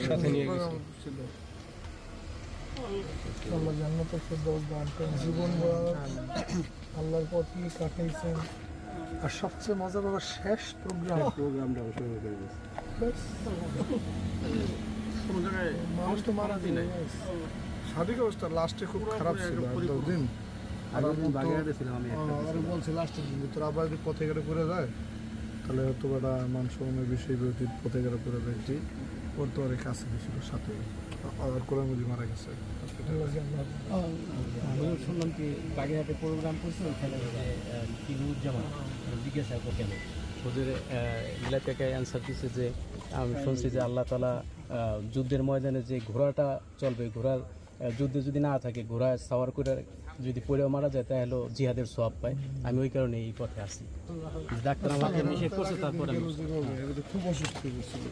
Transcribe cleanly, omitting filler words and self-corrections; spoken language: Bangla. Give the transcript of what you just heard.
সাথে নিয়ে গেছে। আল্লাহ জান্নাতের ফেরদাউস দান করেন, জীবন আল্লাহর পথে কাটাইছেন। আর সবচেয়ে মজা বাবা শেষ প্রোগ্রামটা শুরু করে দিয়েছে। মানুষ তো মারা যায়। শারীরিক অবস্থা লাস্টে খুব খারাপ ছিল, দিন আর বলছে লাস্টের দিন তোর আবার যদি পথে ঘাটে করে যায় তাহলে হয়তো একটা মান সম্মানের বিষয় বিরোধী পথে ঘাটে করে যায়। ওর তো অনেক কাছে ছিল সাথে আর কোরআন মধ্যে মারা গেছে। আমি শুনলাম কি বাগেরহাটে প্রোগ্রাম করছে, ওইখানে তিরুজ্জামান জিজ্ঞাসা কেন ওদের ইলাকাকে অ্যান্সার দিচ্ছে যে আমি শুনছি যে আল্লাহ তাআলা যুদ্ধের ময়দানে যে ঘোড়াটা চলবে, ঘোড়ার যুদ্ধে যদি না থাকে, ঘোড়া সাওয়ার করে যদি পড়েও মারা যায় তাহলে জিহাদের সওয়াব পায়। আমি ওই কারণে এই পথে আসি। ডাক্তার আমাকে নিষেধ করছে, তারপরে খুব অসুস্থ হয়েছিল।